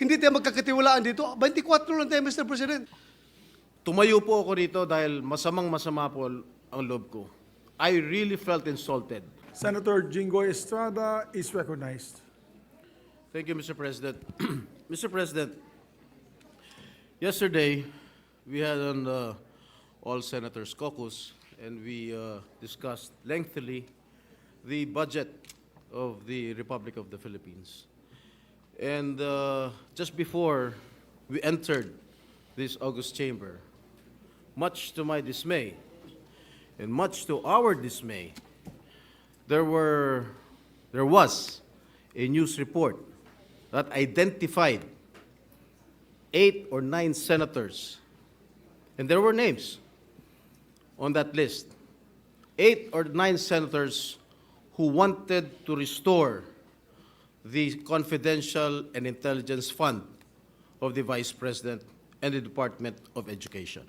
Hindi tayo magkakatiwalaan dito. 24 lang tayo, Mr. President. Tumayo po ako rito dahil masama po ang loob ko. I really felt insulted. Senator Jinggoy Estrada is recognized. Thank you, Mr. President. Mr. President, yesterday we had an all senators caucus and we discussed lengthily the budget of the Republic of the Philippines. And just before we entered this august chamber, much to my dismay and much to our dismay, there was a news report that identified 8 or 9 senators, and there were names on that list. 8 or 9 senators who wanted to restore the confidential and intelligence fund of the Vice President and the Department of Education.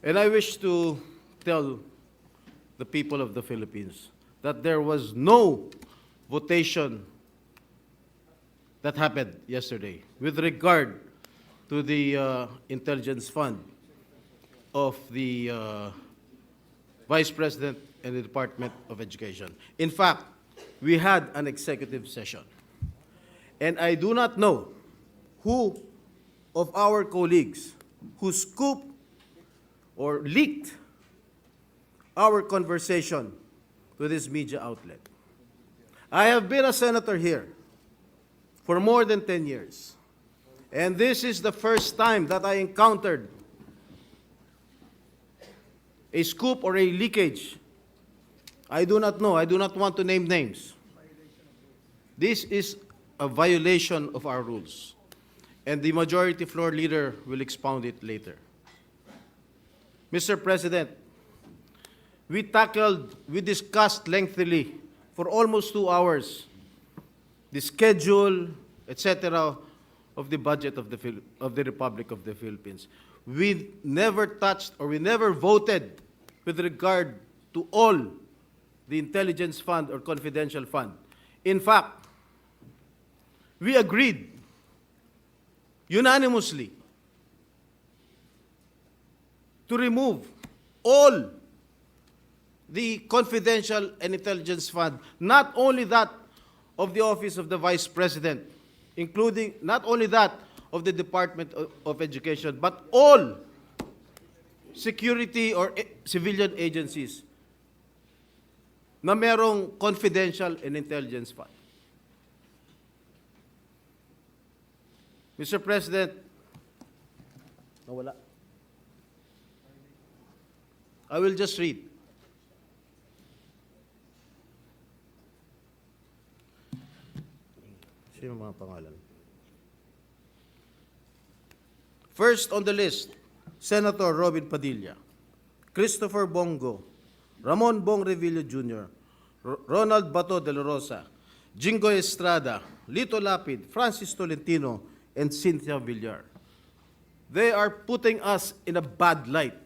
And I wish to tell the people of the Philippines that there was no votation that happened yesterday with regard to the intelligence fund of the Vice President and the Department of Education. In fact, we had an executive session. And I do not know who of our colleagues who scooped or leaked our conversation to this media outlet. I have been a senator here for more than 10 years. And this is the first time that I encountered a scoop or a leakage. I do not know. I do not want to name names. This is a violation of our rules. And the majority floor leader will expound it later. Mr. President, we discussed lengthily for almost 2 hours the schedule, etc., of the budget of the Republic of the Philippines. We never touched or we never voted with regard to all the intelligence fund or confidential fund. In fact, we agreed unanimously to remove all the confidential and intelligence fund, not only that of the Office of the Vice President, including not only that of the Department of Education, but all security or civilian agencies na merong confidential and intelligence fund. Mr. President, nawala. I will just read. Sino mga pangalan? First on the list, Senator Robin Padilla, Christopher Bongo, Ramon Bong Revilla Jr., Ronald Bato de la Rosa, Jinggoy Estrada, Lito Lapid, Francis Tolentino, and Cynthia Villar. They are putting us in a bad light,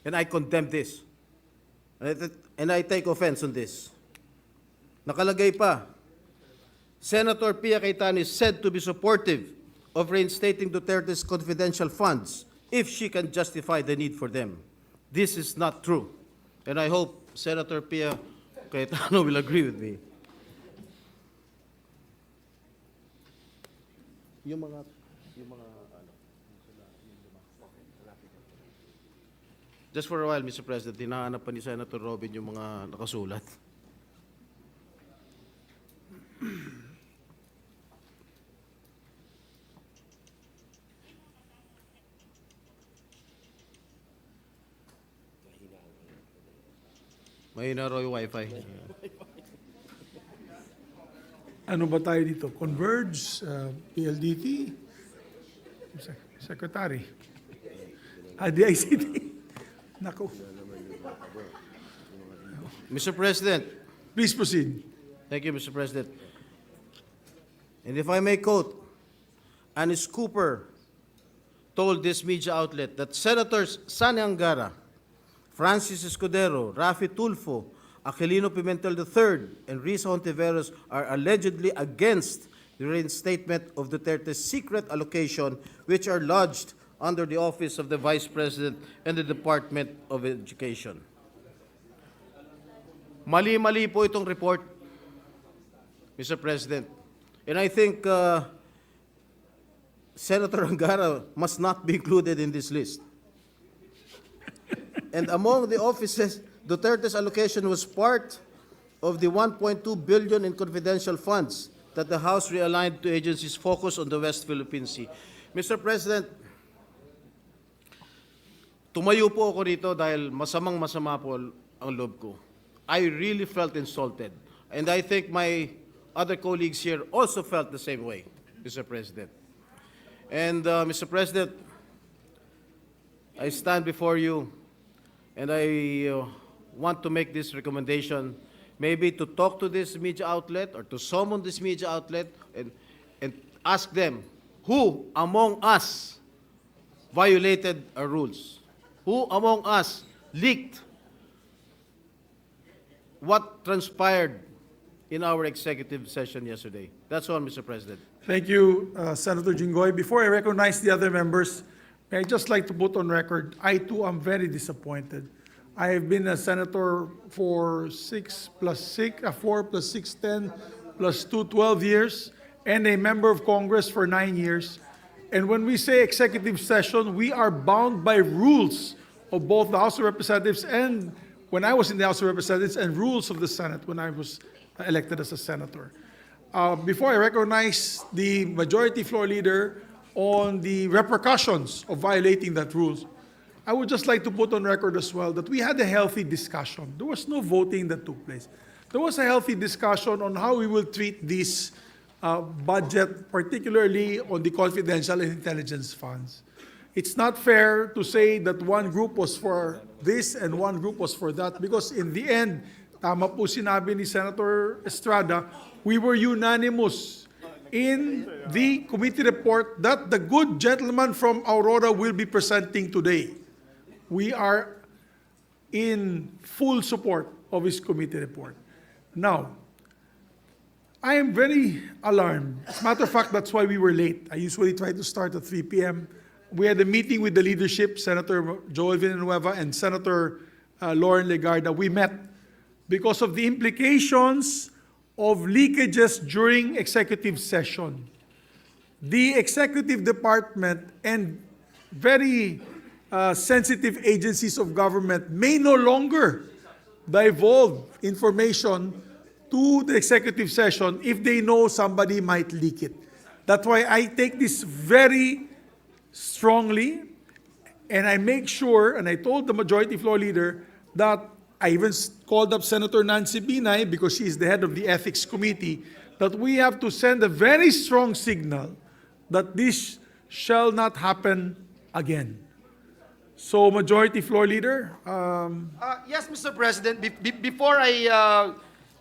and I condemn this. And I take offense on this. Nakalagay pa, Senator Pia Cayetano is said to be supportive of reinstating Duterte's confidential funds if she can justify the need for them. This is not true. And I hope Senator Pia Cayetano will agree with me. Just for a while, Mr. President, hinahanap pa ni Senator Robin yung mga nakasulat. Mahina raw yung wifi. Ano ba tayo dito? Converge, PLDT, Secretary, DICT. Naku. Mr. President. Please proceed. Thank you, Mr. President. And if I may quote, Anis Cooper told this media outlet that Senators Sani Angara, Francis Escudero, Rafi Tulfo, Aquilino Pimentel III, and Risa Hontiveros are allegedly against the reinstatement of Duterte's secret allocation, which are lodged under the Office of the Vice President and the Department of Education. Mali-mali po itong report, Mr. President. And I think Senator Angara must not be included in this list. And among the offices, Duterte's allocation was part of the 1.2 billion in confidential funds that the House realigned to agencies focused on the West Philippine Sea. Mr. President, tumayo po ako rito dahil masamang-masama po ang loob ko. I really felt insulted. And I think my other colleagues here also felt the same way, Mr. President. And Mr. President, I stand before you and I want to make this recommendation, maybe to talk to this media outlet or to summon this media outlet and ask them, who among us violated our rules? Who among us leaked what transpired in our executive session yesterday? That's all, Mr. President. Thank you, Senator Jinggoy. Before I recognize the other members, may I just like to put on record, I too am very disappointed. I have been a senator for 4 plus 6, 10 plus 2, 12 years, and a member of Congress for 9 years. And when we say executive session, we are bound by rules of both the House of Representatives and when I was in the House of Representatives and rules of the Senate when I was elected as a senator. Before I recognize the majority floor leader on the repercussions of violating that rules, I would just like to put on record as well that we had a healthy discussion. There was no voting that took place. There was a healthy discussion on how we will treat this budget, particularly on the confidential and intelligence funds. It's not fair to say that one group was for this and one group was for that because in the end, tama po sinabi ni Senator Estrada, we were unanimous in the committee report that the good gentleman from Aurora will be presenting today. We are in full support of his committee report. Now, I am very alarmed. As a matter of fact, that's why we were late. I usually try to start at 3 p.m. We had a meeting with the leadership, Senator Joel Villanueva and Senator Lauren Legarda. We met because of the implications of leakages during executive session. The executive department and very sensitive agencies of government may no longer divulge information to the executive session if they know somebody might leak it. That's why I take this very strongly, and I make sure, and I told the majority floor leader that I even called up Senator Nancy Binay because she is the head of the Ethics Committee, that we have to send a very strong signal that this shall not happen again. So, Majority Floor Leader. Yes, Mr. President. Before I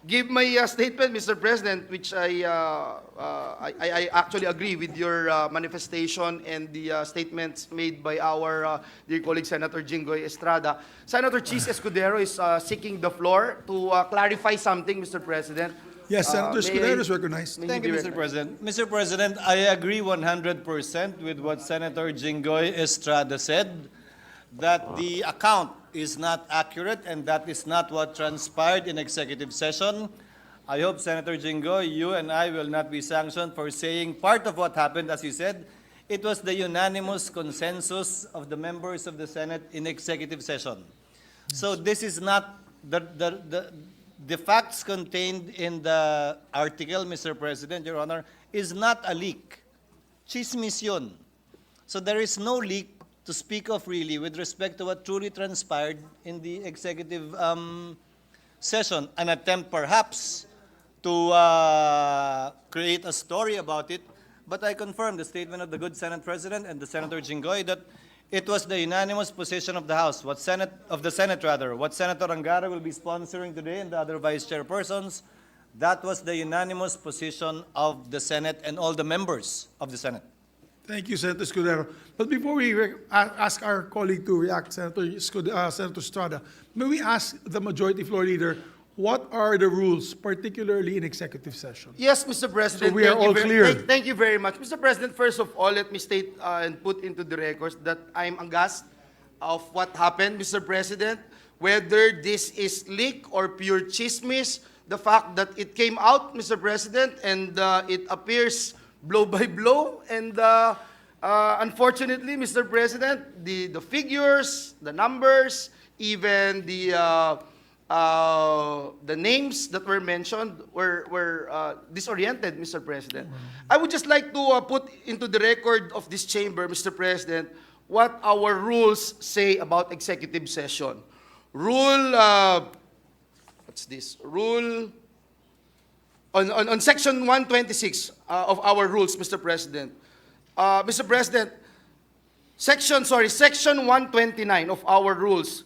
give my statement, Mr. President, which I actually agree with your manifestation and the statements made by our dear colleague Senator Jinggoy Estrada. Senator Chis Escudero is seeking the floor to clarify something, Mr. President. Yes, Senator Escudero is recognized. Thank you, Mr. President. Mr. President, I agree 100% with what Senator Jinggoy Estrada said, that the account is not accurate and that is not what transpired in executive session. I hope, Senator Jinggoy, you and I will not be sanctioned for saying part of what happened, as you said, it was the unanimous consensus of the members of the Senate in executive session. So this is not the facts contained in the article, Mr. President, Your Honor, is not a leak. Chismis yun. So there is no leak to speak of really with respect to what truly transpired in the executive session. An attempt perhaps to create a story about it, but I confirm the statement of the good Senate President and the Senator Jinggoy that it was the unanimous position of the House, what Senator Angara will be sponsoring today and the other vice chairpersons, that was the unanimous position of the Senate and all the members of the Senate. Thank you, Senator Escudero. But before we ask our colleague to react, Senator Estrada, may we ask the majority floor leader what are the rules, particularly in executive session? Yes, Mr. President. So we are Thank you all clear. Thank you very much. Mr. President, first of all, let me state and put into the records that I'm aghast of what happened, Mr. President. Whether this is leak or pure chismis, the fact that it came out, Mr. President, and it appears blow by blow, and unfortunately, Mr. President, the figures, the numbers, even the names that were mentioned were disoriented, Mr. President. I would just like to put into the record of this chamber, Mr. President, what our rules say about executive session. Rule, what's this? Rule, on section 126 of our rules, Mr. President. Mr. President, section 129 of our rules,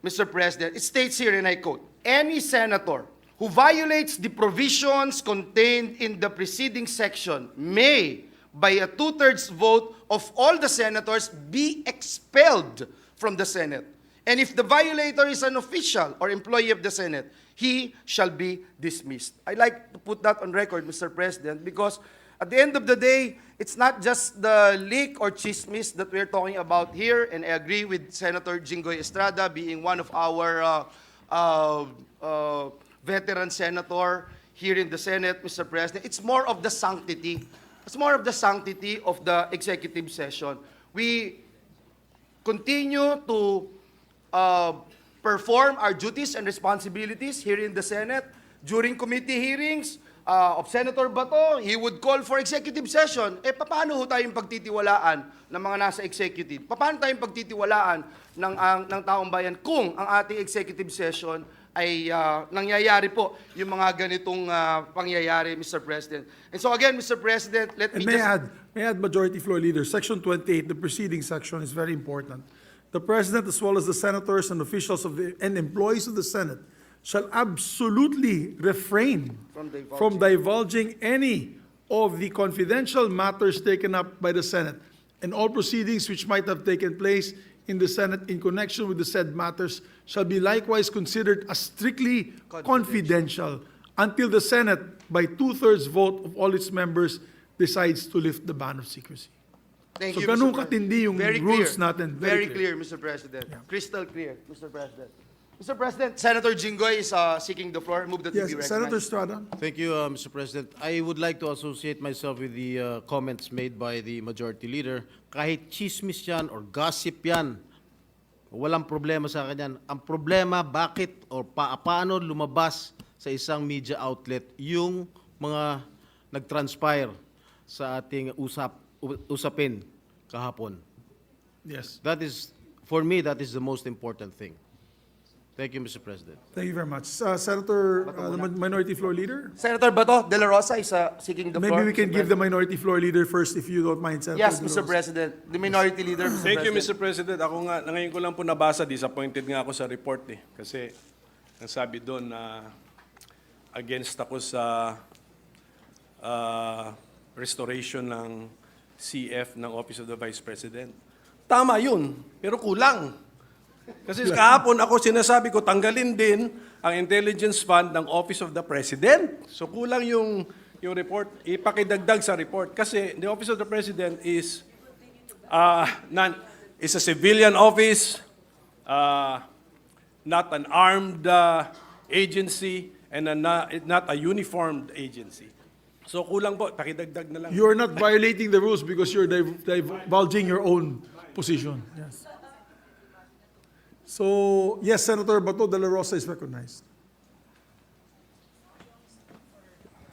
Mr. President, it states here, and I quote, any senator who violates the provisions contained in the preceding section may, by a 2/3 vote of all the senators, be expelled from the Senate. And if the violator is an official or employee of the Senate, he shall be dismissed. I'd like to put that on record, Mr. President, because at the end of the day, it's not just the leak or chismis that we're talking about here, and I agree with Senator Jinggoy Estrada being one of our veteran senator here in the Senate, Mr. President. It's more of the sanctity. It's more of the sanctity of the executive session. We continue to perform our duties and responsibilities here in the Senate. During committee hearings of Senator Bato, he would call for executive session. Paano ho tayong pagtitiwalaan ng mga nasa executive? Paano tayong pagtitiwalaan ng taong bayan kung ang ating executive session ay nangyayari po yung mga ganitong pangyayari, Mr. President. And so again, Mr. President, let me And just... may I add, Majority Floor Leader, Section 28, the preceding section is very important. The President, as well as the senators and officials and employees of the Senate, shall absolutely refrain from divulging any of the confidential matters taken up by the Senate, and all proceedings which might have taken place in the Senate in connection with the said matters shall be likewise considered as strictly confidential until the Senate, by 2/3 vote of all its members, decides to lift the ban of secrecy. Thank So you, ganun Mr. President. katindi yung Very rules clear. natin. Very clear, Mr. President. Crystal clear, Mr. President. Mr. President, Senator Jinggoy is seeking the floor. Move that he Yes, be recognized. Senator Estrada. Thank you, Mr. President. I would like to associate myself with the comments made by the Majority Leader. Kahit chismis yan or gossip yan, walang problema sa akin yan. Ang problema, bakit or paano lumabas sa isang media outlet yung mga nag-transpire sa ating usapin kahapon. Yes. That is, for me, that is the most important thing. Thank you, Mr. President. Thank you very much. Senator, the Minority Floor Leader? Senator Bato de la Rosa is seeking the floor. Maybe we can Mr. give the Minority Floor Leader first if you don't mind, Senator. Yes, De La Mr. Rosa. President. The Minority Leader, Mr. Thank you, President. Mr. President. Ako nga, ngayon ko lang po nabasa, disappointed nga ako sa report eh. Kasi, ang sabi doon na against ako sa restoration ng CF ng Office of the Vice President. Tama yun, pero kulang. Kasi kahapon ako sinasabi ko, tanggalin din ang intelligence fund ng Office of the President. So kulang yung report, ipakidagdag sa report. Kasi the Office of the President is is a civilian office, not an armed agency, and not a uniformed agency. So kulang po, pakidagdag na lang. You are not violating the rules because you're divulging your own position. Yes. So, yes, Senator Bato de la Rosa is recognized.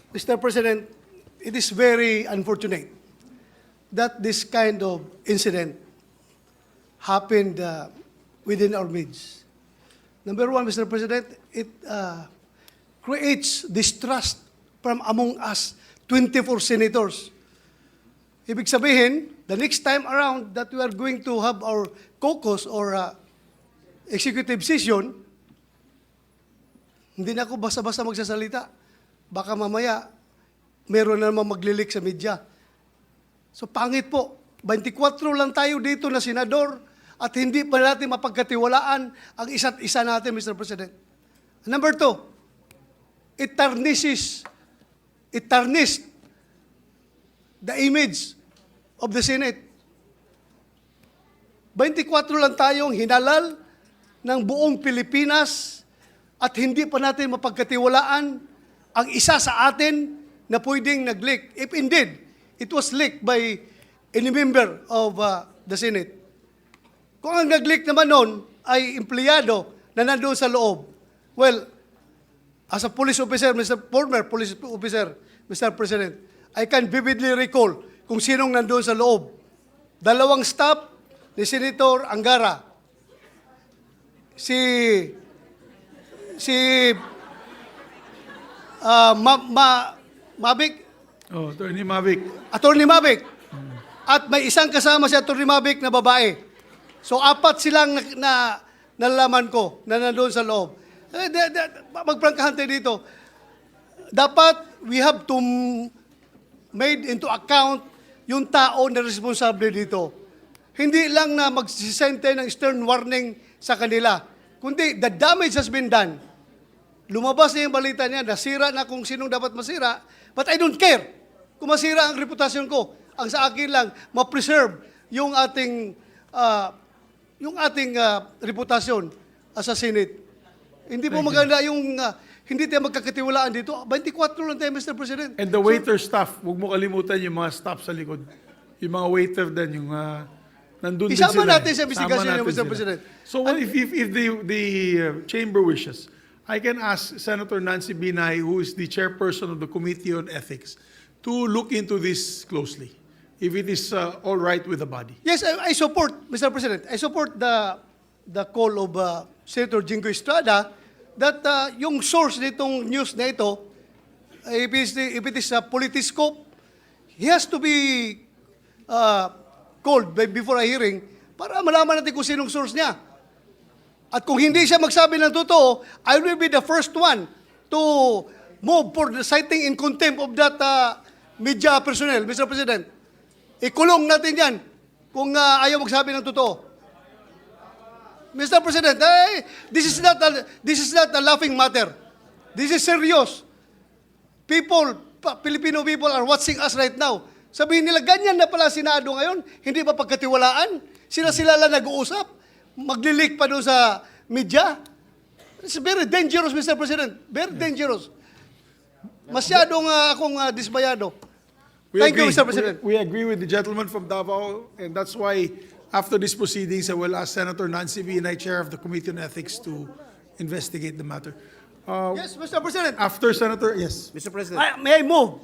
Mr. President, it is very unfortunate that this kind of incident happened within our midst. Number one, Mr. President, it creates distrust from among us 24 senators. Ibig sabihin, the next time around that we are going to have our caucus or executive session, hindi na ako basta-basta magsasalita. Baka mamaya, meron na naman maglilik sa media. So pangit po, 24 lang tayo dito na senador at hindi pa natin mapagkatiwalaan ang isa't isa natin, Mr. President. Number two, it tarnished the image of the Senate. 24 lang tayong hinalal ng buong Pilipinas at hindi pa natin mapagkatiwalaan ang isa sa atin na pwedeng nag-leak. If indeed, it was leaked by any member of the Senate. Kung ang nag-leak naman noon ay empleyado na nandoon sa loob, well, as a police officer, former police officer, Mr. President, I can vividly recall kung sinong nandoon sa loob. 2 staff ni Senator Angara. Si Mavic, Oh, Attorney Mavic. Attorney Mavic. At may isang kasama si Attorney Mavic na babae. So 4 silang nalalaman ko na nandoon sa loob. Magprangkahan tayo dito. Dapat we have to made into account yung tao na responsable dito. Hindi lang na magsisente ng stern warning sa kanila, kundi the damage has been done. Lumabas na yung balita niya, nasira na kung sinong dapat masira, but I don't care kung masira ang reputasyon ko. Ang sa akin lang, ma-preserve yung ating reputasyon as a Senate. Hindi po maganda yung hindi tayo magkakatiwalaan dito. 24 lang tayo, Mr. President. And the waiter staff, huwag mo kalimutan yung mga staff sa likod. Yung mga waiter din, yung nandun din sila. Isama natin sa investigasyon Isama niyo, natin Mr. sila. President. So what if the chamber wishes, I can ask Senator Nancy Binay, who is the chairperson of the Committee on Ethics, to look into this closely, if it is all right with the body. Yes, I support, Mr. President, I support the call of Senator Jingo Estrada that yung source nitong news na ito, if it is a politiscope, he has to be called before a hearing para malaman natin kung sinong source niya. At kung hindi siya magsabi ng totoo, I will be the first one to move for the citing in contempt of that media personnel, Mr. President. Ikulong natin yan kung ayaw magsabi ng totoo. Mr. President, this is not a laughing matter. This is serious. Filipino people are watching us right now. Sabihin nila, ganyan na pala Senado ngayon, hindi pa pagkatiwalaan. Sila lang nag-uusap. Maglilik pa doon sa media. It's very dangerous, Mr. President. Very dangerous. Masyadong akong dismayado. Thank you, Mr. President. We agree with the gentleman from Davao, and that's why after these proceedings, I will ask Senator Nancy Binay, Chair of the Committee on Ethics, to investigate the matter. Yes, Mr. President. After Senator, yes. Mr. President. May I move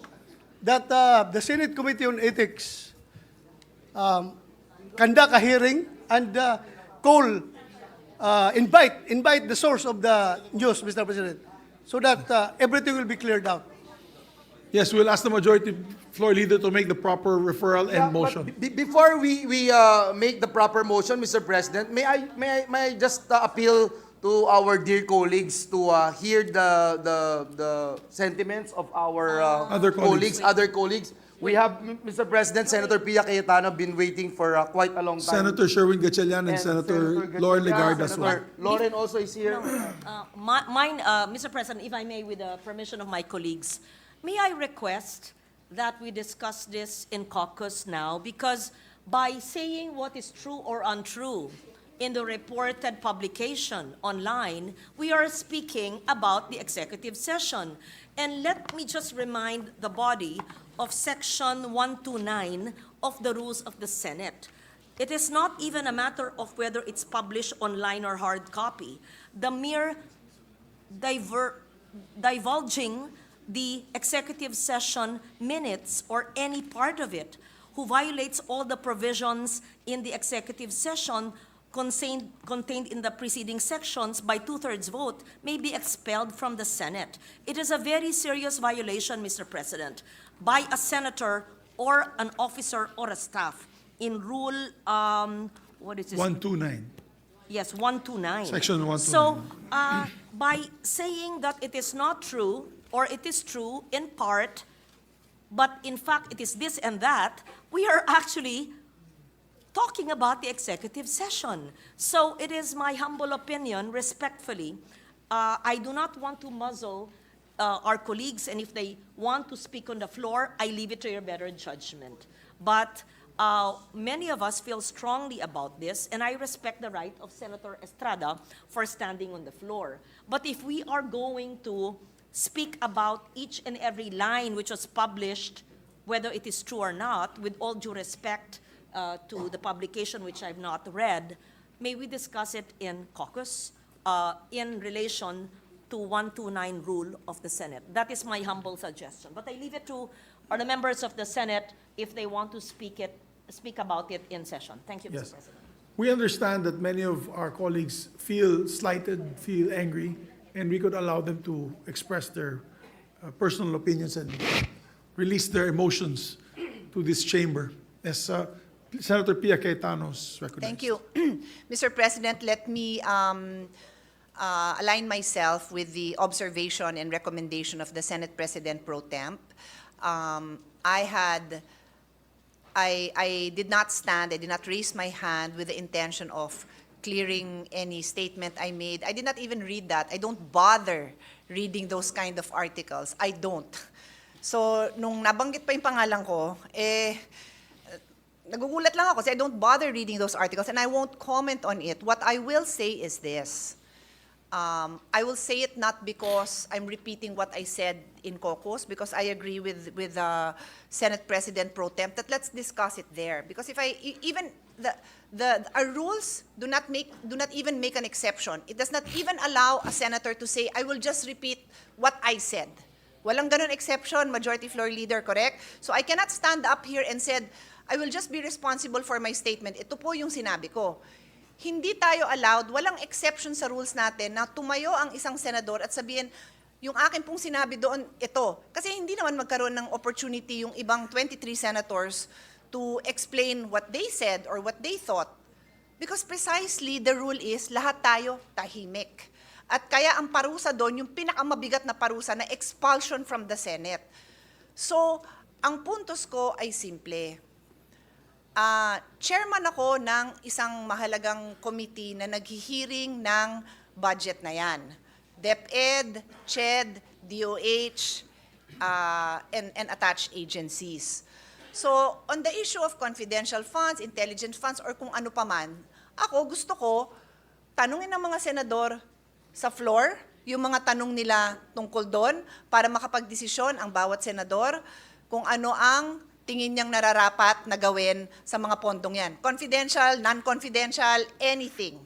that the Senate Committee on Ethics conduct a hearing and invite the source of the news, Mr. President, so that everything will be cleared out. Yes, we'll ask the majority floor leader to make the proper referral and motion. Before we make the proper motion, Mr. President, may I just appeal to our dear colleagues to hear the sentiments of our Other colleagues. other colleagues. We have, Mr. President, Senator Pia Cayetano been waiting for quite a long time. Senator Sherwin Gatchalian and Senator Lauren Legarda as well. Senator Lauren also is here. Mr. President, if I may, with the permission of my colleagues, may I request that we discuss this in caucus now, because by saying what is true or untrue in the reported publication online, we are speaking about the executive session. And let me just remind the body of Section 129 of the Rules of the Senate. It is not even a matter of whether it's published online or hard copy. The mere divulging the executive session minutes or any part of it who violates all the provisions in the executive session contained in the preceding sections by 2/3 vote may be expelled from the Senate. It is a very serious violation, Mr. President, by a senator or an officer or a staff in Rule, what is this? 129. Yes, 129. Section 129. So, by saying that it is not true, or it is true in part, but in fact it is this and that, we are actually talking about the executive session. So it is my humble opinion, respectfully, I do not want to muzzle our colleagues, and if they want to speak on the floor, I leave it to your better judgment. But many of us feel strongly about this, and I respect the right of Senator Estrada for standing on the floor. But if we are going to speak about each and every line which was published, whether it is true or not, with all due respect to the publication which I've not read, may we discuss it in caucus in relation to 129 rule of the Senate. That is my humble suggestion. But I leave it to the members of the Senate if they want to speak about it in session. Thank you, Yes. Mr. President. We understand that many of our colleagues feel slighted, feel angry, and we could allow them to express their personal opinions and release their emotions to this chamber. As Senator Pia Cayetano's recognized. Thank you. Mr. President, let me align myself with the observation and recommendation of the Senate President Pro Temp. I did not stand, I did not raise my hand with the intention of clearing any statement I made. I did not even read that. I don't bother reading those kind of articles. I don't. So, nung nabanggit pa yung pangalan ko, nagugulat lang ako kasi I don't bother reading those articles and I won't comment on it. What I will say is this. I will say it not because I'm repeating what I said in caucus, because I agree with Senate President Pro Temp that let's discuss it there. Because if our rules do not even make an exception. It does not even allow a senator to say, I will just repeat what I said. Walang ganun exception, Majority Floor Leader, correct? So I cannot stand up here and said, I will just be responsible for my statement. Ito po yung sinabi ko. Hindi tayo allowed, walang exception sa rules natin na tumayo ang isang senador at sabihin, yung akin pong sinabi doon, ito. Kasi hindi naman magkaroon ng opportunity yung ibang 23 senators to explain what they said or what they thought. Because precisely the rule is, lahat tayo tahimik. At kaya ang parusa doon, yung pinakamabigat na parusa na expulsion from the Senate. So, ang puntos ko ay simple. Chairman ako ng isang mahalagang committee na naghihiring ng budget na yan. DEPED, CHED, DOH, and attached agencies. So, on the issue of confidential funds, intelligence funds, or kung ano paman, ako gusto ko, tanungin ng mga senador sa floor, yung mga tanong nila tungkol doon, para makapagdesisyon ang bawat senador kung ano ang tingin niyang nararapat na gawin sa mga pondong yan. Confidential, non-confidential, anything.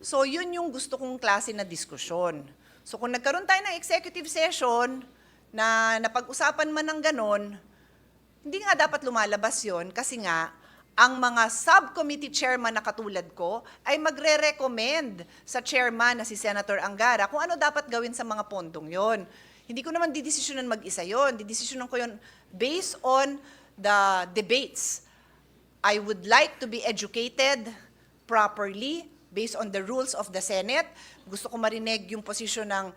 So, yun yung gusto kong klase na diskusyon. So, kung nagkaroon tayo ng executive session na napag-usapan man ng ganon, hindi nga dapat lumalabas yon kasi nga, ang mga subcommittee chairman na katulad ko ay magre-recommend sa chairman na si Senator Angara kung ano dapat gawin sa mga pondong yon. Hindi ko naman didesisyonan mag-isa yon. Didesisyonan ko yon based on the debates. I would like to be educated properly based on the rules of the Senate. Gusto ko marinig yung posisyon ng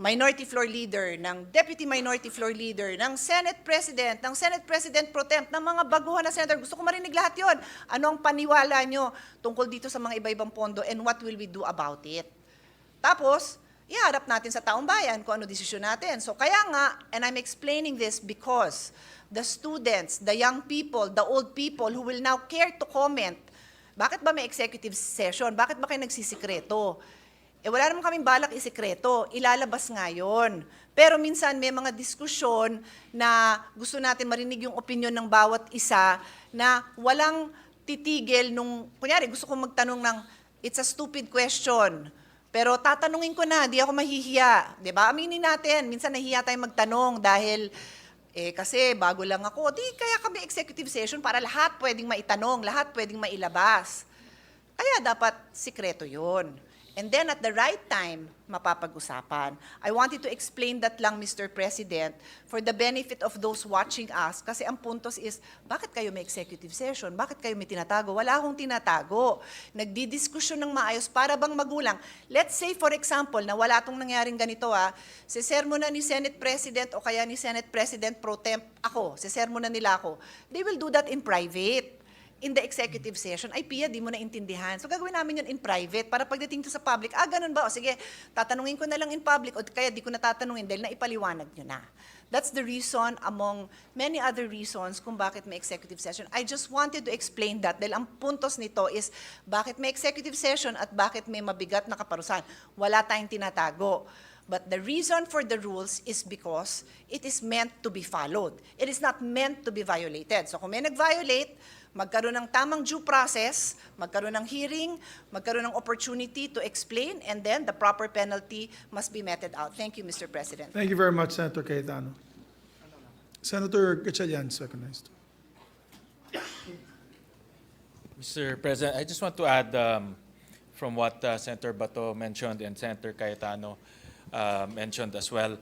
Minority Floor Leader, ng Deputy Minority Floor Leader, ng Senate President, ng Senate President Pro Temp, ng mga baguhan na senator. Gusto ko marinig lahat yon. Ano ang paniwala nyo tungkol dito sa mga iba-ibang pondo and what will we do about it? Tapos, iharap natin sa taong bayan kung ano desisyon natin. So kaya nga, and I'm explaining this because the students, the young people, the old people who will now care to comment, bakit ba may executive session? Bakit ba kayo nagsisikreto? Wala naman kaming balak isikreto, ilalabas nga yun. Pero minsan may mga diskusyon na gusto natin marinig yung opinion ng bawat isa na walang titigil nung, kunyari gusto kong magtanong ng, it's a stupid question, pero tatanungin ko na, di ako mahihiya. Diba? Aminin natin, minsan nahihiya tayong magtanong dahil, kasi bago lang ako, di kaya kami executive session para lahat pwedeng maitanong, lahat pwedeng mailabas. Kaya dapat sikreto yun. And then at the right time, mapapag-usapan. I wanted to explain that lang, Mr. President, for the benefit of those watching us. Kasi ang puntos is, bakit kayo may executive session? Bakit kayo may tinatago? Wala akong tinatago. Nagdidiskusyon ng maayos para bang magulang. Let's say, for example, na wala itong nangyaring ganito, sisermo na ni Senate President o kaya ni Senate President Pro Temp ako, sisermo na nila ako. They will do that in private. in the executive session, ay Pia, di mo naintindihan. So gagawin namin yun in private para pagdating to sa public, ganun ba? O sige, tatanungin ko na lang in public o kaya di ko na tatanungin dahil naipaliwanag nyo na. That's the reason among many other reasons kung bakit may executive session. I just wanted to explain that dahil ang puntos nito is bakit may executive session at bakit may mabigat na kaparusahan. Wala tayong tinatago. But the reason for the rules is because it is meant to be followed. It is not meant to be violated. So kung may nag-violate, magkaroon ng tamang due process, magkaroon ng hearing, magkaroon ng opportunity to explain, and then the proper penalty must be meted out. Thank you, Mr. President. Thank you very much, Senator Cayetano. Senator Gatchalian is recognized. Mr. President, I just want to add from what Senator Bato mentioned and Senator Cayetano mentioned as well.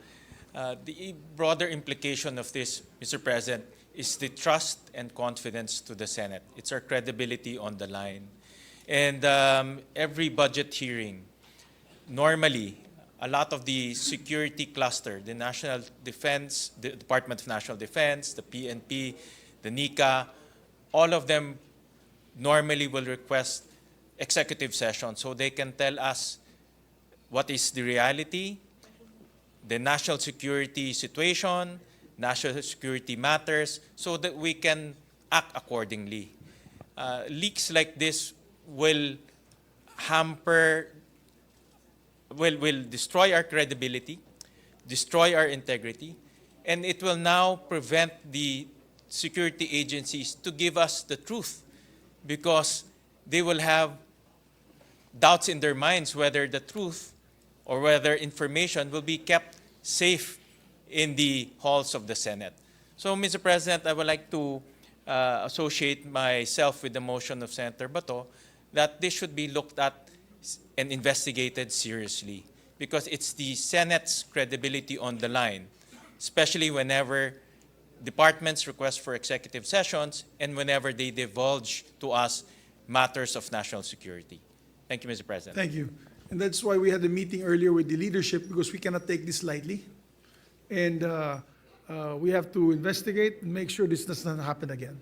The broader implication of this, Mr. President, is the trust and confidence to the Senate. It's our credibility on the line. And every budget hearing, normally, a lot of the security cluster, the National Defense, the Department of National Defense, the PNP, the NICA, all of them normally will request executive session so they can tell us what is the reality, the national security situation, national security matters, so that we can act accordingly. Leaks like this will will destroy our credibility, destroy our integrity, and it will now prevent the security agencies to give us the truth because they will have doubts in their minds whether the truth or whether information will be kept safe in the halls of the Senate. So, Mr. President, I would like to associate myself with the motion of Senator Bato that this should be looked at and investigated seriously because it's the Senate's credibility on the line, especially whenever departments request for executive sessions and whenever they divulge to us matters of national security. Thank you, Mr. President. Thank you. And that's why we had a meeting earlier with the leadership because we cannot take this lightly. And we have to investigate and make sure this does not happen again.